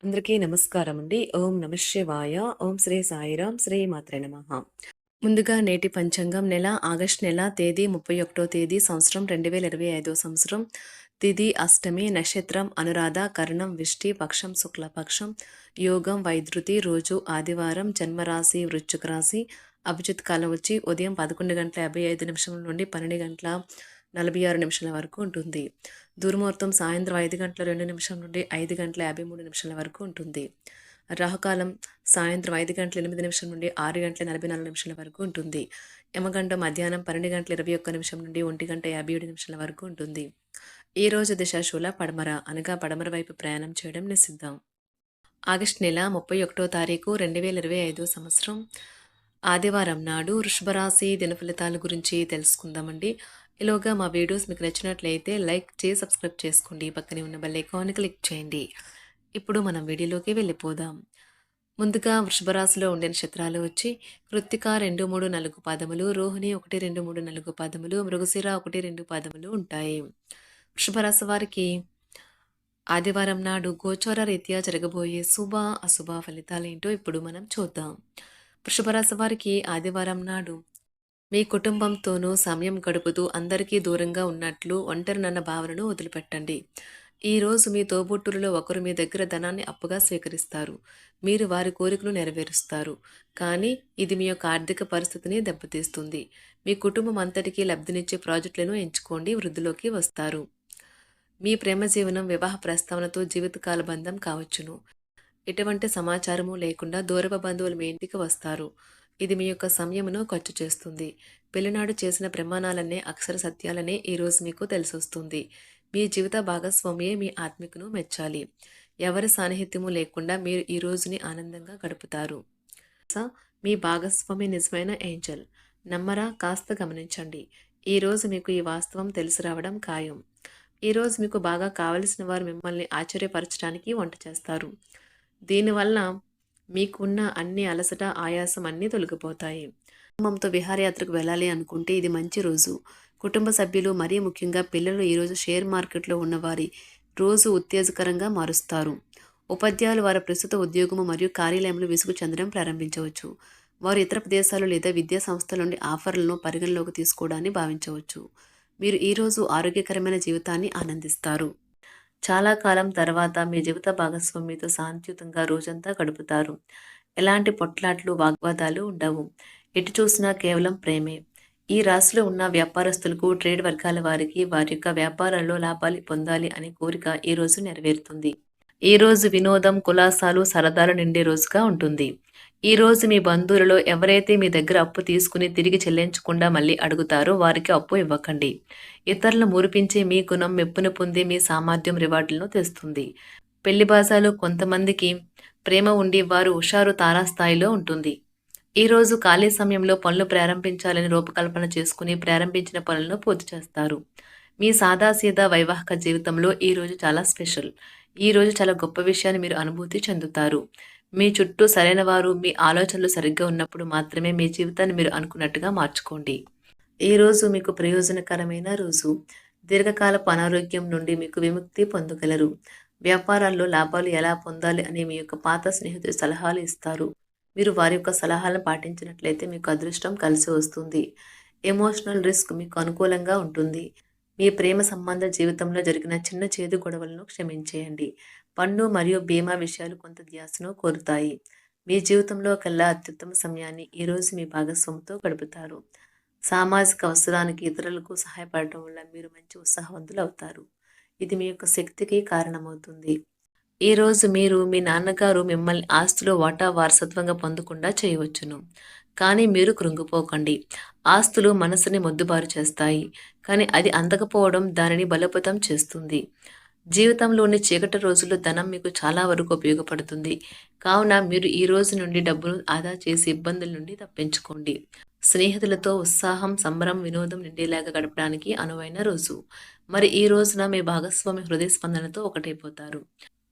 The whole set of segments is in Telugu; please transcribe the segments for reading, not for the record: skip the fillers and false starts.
అందరికీ నమస్కారం అండి. ఓం నమః శివాయ. ఓం శ్రీ సాయిరాం. శ్రీ మాత్రే నమః. ముందుగా నేటి పంచాంగం నెల ఆగస్టు నెల తేదీ 31వ తేదీ సంవత్సరం 2025 సంవత్సరం. తిథి అష్టమి, నక్షత్రం అనురాధ, కరణం విష్టి, పక్షం శుక్లపక్షం, యోగం వైద్యుతి, రోజు ఆదివారం, జన్మరాశి వృశ్చిక రాశి, అభిజిత్ కాలం వచ్చి ఉదయం 11:55 నుండి 12:46 వరకు ఉంటుంది. దుర్ముహూర్తం సాయంత్రం 5:02 నుండి 5:53 వరకు ఉంటుంది. రాహుకాలం సాయంత్రం 5:08 నుండి 6:44 వరకు ఉంటుంది. యమగండం మధ్యాహ్నం 12:21 నుండి 1:57 వరకు ఉంటుంది. ఈ రోజు దిశాశూల పడమర అనగా పడమర వైపు ప్రయాణం చేయడం నిషిద్ధం. ఆగస్టు నెల 31వ తారీఖు 2025 సంవత్సరం ఆదివారం నాడు వృషభ రాశి దినఫలితాల గురించి తెలుసుకుందామండి. ఈలోగా మా వీడియోస్ మీకు నచ్చినట్లయితే లైక్ చేసి సబ్స్క్రైబ్ చేసుకోండి. పక్కనే ఉన్న బెల్ ఐకాన్ని క్లిక్ చేయండి. ఇప్పుడు మనం వీడియోలోకి వెళ్ళిపోదాం. ముందుగా వృషభ రాశిలో ఉండే నక్షత్రాలు వచ్చి కృత్తిక 2, 3, 4 పాదములు, రోహిణి 1, 2, 3, 4 పాదములు, మృగశిర 1, 2 పాదములు ఉంటాయి. వృషభ రాశి వారికి ఆదివారం నాడు గోచార రీత్యా జరగబోయే శుభ అశుభ ఫలితాలేంటో ఇప్పుడు మనం చూద్దాం. వృషభ రాశి వారికి ఆదివారం నాడు మీ కుటుంబంతోనూ సమయం గడుపుతూ అందరికీ దూరంగా ఉన్నట్లు ఒంటరినన్న భావనను వదిలిపెట్టండి. ఈరోజు మీ తోబుట్టులలో ఒకరు మీ దగ్గర ధనాన్ని అప్పుగా స్వీకరిస్తారు. మీరు వారి కోరికను నెరవేరుస్తారు. కానీ ఇది మీ యొక్క ఆర్థిక పరిస్థితిని దెబ్బతీస్తుంది. మీ కుటుంబం అంతటికీ లబ్ధినిచ్చే ప్రాజెక్టులను ఎంచుకోండి, వృద్ధిలోకి వస్తారు. మీ ప్రేమ జీవనం వివాహ ప్రస్తావనతో జీవితకాల బంధం కావచ్చును. ఎటువంటి సమాచారము లేకుండా దూరపు బంధువులు మీ ఇంటికి వస్తారు. ఇది మీ యొక్క సమయమును ఖర్చు చేస్తుంది. పెళ్లినాడు చేసిన ప్రమాణాలనే అక్షర సత్యాలనే ఈరోజు మీకు తెలిసొస్తుంది. మీ జీవిత భాగస్వామియే మీ ఆత్మికను మెచ్చాలి. ఎవరి సాన్నిహిత్యము లేకుండా మీరు ఈ రోజుని ఆనందంగా గడుపుతారు. మీ భాగస్వామి నిజమైన ఏంజల్. నమ్మరా? కాస్త గమనించండి. ఈరోజు మీకు ఈ వాస్తవం తెలిసి రావడం ఖాయం. ఈరోజు మీకు బాగా కావలసిన వారు మిమ్మల్ని ఆశ్చర్యపరచడానికి వంట చేస్తారు. దీనివల్ల మీకున్న అన్ని అలసట, ఆయాసం అన్నీ తొలగిపోతాయి. కుటుంబంతో విహారయాత్రకు వెళ్ళాలి అనుకుంటే ఇది మంచి రోజు. కుటుంబ సభ్యులు, మరీ ముఖ్యంగా పిల్లలు ఈరోజు షేర్ మార్కెట్లో ఉన్నవారి రోజు ఉత్తేజకరంగా మారుస్తారు. ఉపాధ్యాయులు వారి ప్రస్తుత ఉద్యోగము మరియు కార్యాలయంలో విసుగు చెందడం ప్రారంభించవచ్చు. వారు ఇతర ప్రదేశాలు లేదా విద్యా సంస్థల నుండి ఆఫర్లను పరిగణలోకి తీసుకోవడాన్ని భావించవచ్చు. మీరు ఈరోజు ఆరోగ్యకరమైన జీవితాన్ని ఆనందిస్తారు. చాలా కాలం తర్వాత మీ జీవిత భాగస్వామితో శాంతియుతంగా రోజంతా గడుపుతారు. ఎలాంటి పొట్లాట్లు, వాగ్వాదాలు ఉండవు. ఎటు చూసినా కేవలం ప్రేమే. ఈ రాశిలో ఉన్న వ్యాపారస్తులకు, ట్రేడ్ వర్గాల వారికి వారి యొక్క వ్యాపారాల్లో లాభాలు పొందాలి అనే కోరిక ఈ రోజు నెరవేరుతుంది. ఈ రోజు వినోదం, కులాసాలు, సరదాలు నిండే రోజుగా ఉంటుంది. ఈ రోజు మీ బంధువులలో ఎవరైతే మీ దగ్గర అప్పు తీసుకుని తిరిగి చెల్లించకుండా మళ్ళీ అడుగుతారో వారికి అప్పు ఇవ్వకండి. ఇతరులను మురిపించే మీ గుణం మెప్పును పొంది మీ సామర్థ్యం రివార్డులను తెస్తుంది. పెళ్లి బాజాలు కొంతమందికి ప్రేమ ఉండి వారు హుషారు తారాస్థాయిలో ఉంటుంది. ఈ రోజు ఖాళీ సమయంలో పనులు ప్రారంభించాలని రూపకల్పన చేసుకుని ప్రారంభించిన పనులను పూర్తి చేస్తారు. మీ సాదాసీదా వైవాహిక జీవితంలో ఈ రోజు చాలా స్పెషల్. ఈ రోజు చాలా గొప్ప విషయాన్ని మీరు అనుభూతి చెందుతారు. మీ చుట్టూ సరైన వారు, మీ ఆలోచనలు సరిగ్గా ఉన్నప్పుడు మాత్రమే మీ జీవితాన్ని మీరు అనుకున్నట్టుగా మార్చుకోండి. ఈ రోజు మీకు ప్రయోజనకరమైన రోజు. దీర్ఘకాలపు అనారోగ్యం నుండి మీకు విముక్తి పొందగలరు. వ్యాపారాల్లో లాభాలు ఎలా పొందాలి అనే మీ యొక్క పాత స్నేహితులు సలహాలు ఇస్తారు. మీరు వారి యొక్క సలహాలను పాటించినట్లయితే మీకు అదృష్టం కలిసి వస్తుంది. ఎమోషనల్ రిస్క్ మీకు అనుకూలంగా ఉంటుంది. మీ ప్రేమ సంబంధ జీవితంలో జరిగిన చిన్న చేదు గొడవలను క్షమించేయండి. పన్ను మరియు బీమా విషయాలు కొంత ధ్యాసను కోరుతాయి. మీ జీవితంలో కల్లా అత్యుత్తమ సమయాన్ని ఈరోజు మీ భాగస్వామితో గడుపుతారు. సామాజిక అవసరానికి ఇతరులకు సహాయపడటం వల్ల మీరు మంచి ఉత్సాహవంతులు అవుతారు. ఇది మీ యొక్క శక్తికి కారణమవుతుంది. ఈరోజు మీరు మీ నాన్నగారు మిమ్మల్ని ఆస్తిలో వాటా వారసత్వంగా పొందకుండా చేయవచ్చును. కానీ మీరు కృంగిపోకండి. ఆస్తులు మనసుని మొద్దుబారు చేస్తాయి, కానీ అది అందకపోవడం దానిని బలోపేతం చేస్తుంది. జీవితంలోని చీకటి రోజుల్లో ధనం మీకు చాలా వరకు ఉపయోగపడుతుంది. కావున మీరు ఈ రోజు నుండి డబ్బును ఆదా చేసి ఇబ్బందుల నుండి తప్పించుకోండి. స్నేహితులతో ఉత్సాహం, సంబరం, వినోదం నిండేలాగా గడపడానికి అనువైన రోజు. మరి ఈ రోజున మీ భాగస్వామి హృదయ స్పందనతో ఒకటైపోతారు.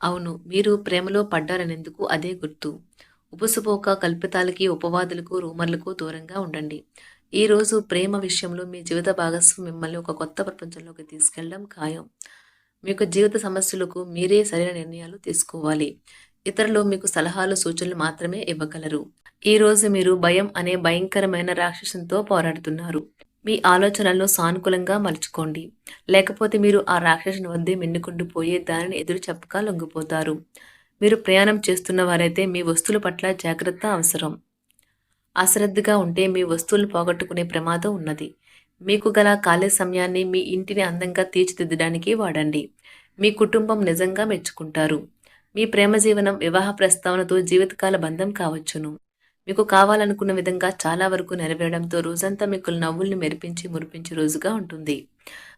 అవును, మీరు ప్రేమలో పడ్డారనేందుకు అదే గుర్తు. ఉబుసుపోక కల్పితాలకి, ఉపవాదులకు, రూమర్లకు దూరంగా ఉండండి. ఈ రోజు ప్రేమ విషయంలో మీ జీవిత భాగస్వామి మిమ్మల్ని ఒక కొత్త ప్రపంచంలోకి తీసుకెళ్లడం ఖాయం. మీ యొక్క జీవిత సమస్యలకు మీరే సరైన నిర్ణయాలు తీసుకోవాలి. ఇతరులు మీకు సలహాలు, సూచనలు మాత్రమే ఇవ్వగలరు. ఈ రోజు మీరు భయం అనే భయంకరమైన రాక్షసంతో పోరాడుతున్నారు. మీ ఆలోచనలను సానుకూలంగా మలుచుకోండి. లేకపోతే మీరు ఆ రాక్షసుని వద్దే మిన్నుకుంటూ పోయి దానిని ఎదురు చెప్పక లొంగిపోతారు. మీరు ప్రయాణం చేస్తున్న వారైతే మీ వస్తువుల పట్ల జాగ్రత్త అవసరం. అశ్రద్ధగా ఉంటే మీ వస్తువులను పోగొట్టుకునే ప్రమాదం ఉన్నది. మీకు గల ఖాళీ సమయాన్ని మీ ఇంటిని అందంగా తీర్చిదిద్దడానికి వాడండి. మీ కుటుంబం నిజంగా మెచ్చుకుంటారు. మీ ప్రేమ జీవనం వివాహ ప్రస్తావనతో జీవితకాల బంధం కావచ్చును. మీకు కావాలనుకున్న విధంగా చాలా వరకు నెరవేరడంతో రోజంతా మీకు నవ్వుల్ని మెరిపించి మురిపించే రోజుగా ఉంటుంది.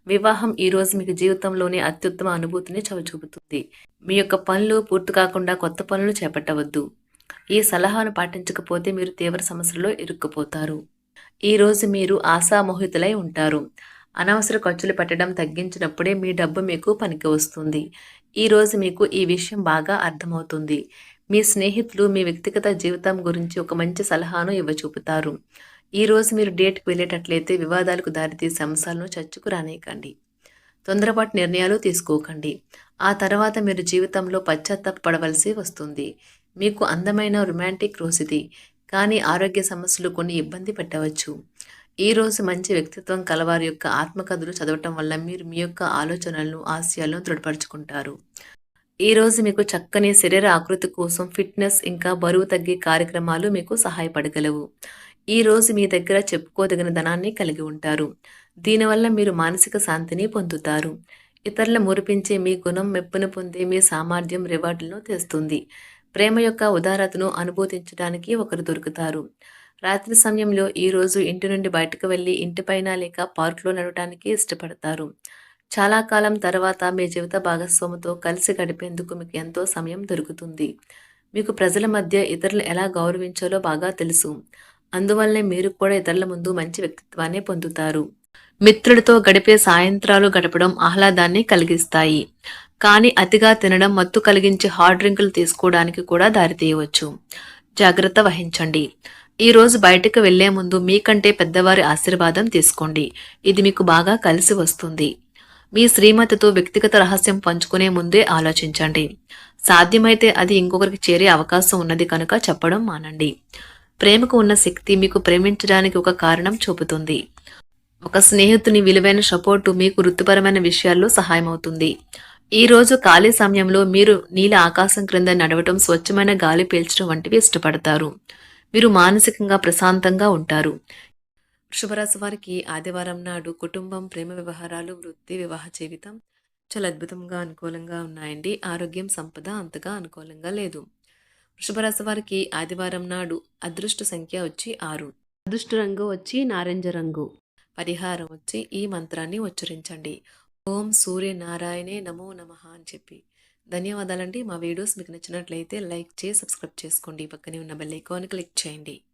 వివాహం ఈ రోజు మీకు జీవితంలోని అత్యుత్తమ అనుభూతిని చవిచూపుతుంది. మీ యొక్క పనులు పూర్తి కాకుండా కొత్త పనులు చేపట్టవద్దు. ఈ సలహాను పాటించకపోతే మీరు తీవ్ర సమస్యల్లో ఇరుక్కుపోతారు. ఈ రోజు మీరు ఆశామోహితులై ఉంటారు. అనవసర ఖర్చులు పెట్టడం తగ్గించినప్పుడే మీ డబ్బు మీకు పనికి వస్తుంది. ఈ రోజు మీకు ఈ విషయం బాగా అర్థమవుతుంది. మీ స్నేహితులు మీ వ్యక్తిగత జీవితం గురించి ఒక మంచి సలహాను ఇవ్వచూపుతారు. ఈ రోజు మీరు డేట్‌కి వెళ్ళేటట్లయితే వివాదాలకు దారితీసే అంశాలను చర్చకు రానీయకండి. తొందరపాటు నిర్ణయాలు తీసుకోకండి. ఆ తర్వాత మీరు జీవితంలో పశ్చాత్తాపపడవలసి వస్తుంది. మీకు అందమైన రొమాంటిక్ రోజుది. కానీ ఆరోగ్య సమస్యలు కొన్ని ఇబ్బంది పెట్టవచ్చు. ఈ రోజు మంచి వ్యక్తిత్వం కలవారి యొక్క ఆత్మకథలు చదవటం వల్ల మీరు మీ యొక్క ఆలోచనలను, ఆశయాలను దృఢపరుచుకుంటారు. ఈ రోజు మీకు చక్కని శరీర ఆకృతి కోసం ఫిట్‌నెస్ ఇంకా బరువు తగ్గే కార్యక్రమాలు మీకు సహాయపడగలవు. ఈ రోజు మీ దగ్గర చెప్పుకోదగిన ధనాన్ని కలిగి ఉంటారు. దీనివల్ల మీరు మానసిక శాంతిని పొందుతారు. ఇతరుల మురిపించే మీ గుణం మెప్పును పొందే మీ సామర్థ్యం రివార్డులను తెస్తుంది. ప్రేమ యొక్క ఉదారతను అనుభూతించడానికి ఒకరు దొరుకుతారు. రాత్రి సమయంలో ఈ రోజు ఇంటి నుండి బయటకు వెళ్లి ఇంటిపైన లేక పార్క్‌లో నడవటానికి ఇష్టపడతారు. చాలా కాలం తర్వాత మీ జీవిత భాగస్వామితో కలిసి గడిపేందుకు మీకు ఎంతో సమయం దొరుకుతుంది. మీకు ప్రజల మధ్య ఇతరులను ఎలా గౌరవించాలో బాగా తెలుసు. అందువల్లే మీరు కూడా ఇతరుల ముందు మంచి వ్యక్తిత్వాన్ని పొందుతారు. మిత్రులతో గడిపే సాయంత్రాలు గడపడం ఆహ్లాదాన్ని కలిగిస్తాయి. కానీ అతిగా తినడం మత్తు కలిగించే హార్డ్ డ్రింకులు తీసుకోవడానికి కూడా దారితీయవచ్చు. జాగ్రత్త వహించండి. ఈ రోజు బయటకు వెళ్లే ముందు మీకంటే పెద్దవారి ఆశీర్వాదం తీసుకోండి. ఇది మీకు బాగా కలిసి వస్తుంది. మీ శ్రీమతితో వ్యక్తిగత రహస్యం పంచుకునే ముందే ఆలోచించండి. సాధ్యమైతే అది ఇంకొకరికి చేరే అవకాశం ఉన్నది కనుక చెప్పడం మానండి. ప్రేమకు ఉన్న శక్తి మీకు ప్రేమించడానికి ఒక కారణం చూపుతుంది. ఒక స్నేహితుని విలువైన సపోర్టు మీకు వృత్తిపరమైన విషయాల్లో సహాయమవుతుంది. ఈ రోజు ఖాళీ సమయంలో మీరు నీల ఆకాశం క్రింద నడవటం, స్వచ్ఛమైన గాలి పీల్చడం వంటివి ఇష్టపడతారు. మీరు మానసికంగా ప్రశాంతంగా ఉంటారు. వృషభరాశి వారికి ఆదివారం నాడు కుటుంబం, ప్రేమ వ్యవహారాలు, వృత్తి, వివాహ జీవితం చాలా అద్భుతంగా అనుకూలంగా ఉన్నాయండి. ఆరోగ్యం, సంపద అంతగా అనుకూలంగా లేదు. వృషభరాశి వారికి ఆదివారం నాడు అదృష్ట సంఖ్య వచ్చి 6. అదృష్ట రంగు వచ్చి నారింజ రంగు. పరిహారం వచ్చి ఈ మంత్రాన్ని ఉచ్చరించండి. ఓం సూర్యనారాయణే నమో నమః అని చెప్పి. ధన్యవాదాలండి. మా వీడియోస్ మీకు నచ్చినట్లయితే లైక్ చేసి సబ్స్క్రైబ్ చేసుకోండి. పక్కనే ఉన్న బెల్ ఐకాన్ క్లిక్ చేయండి.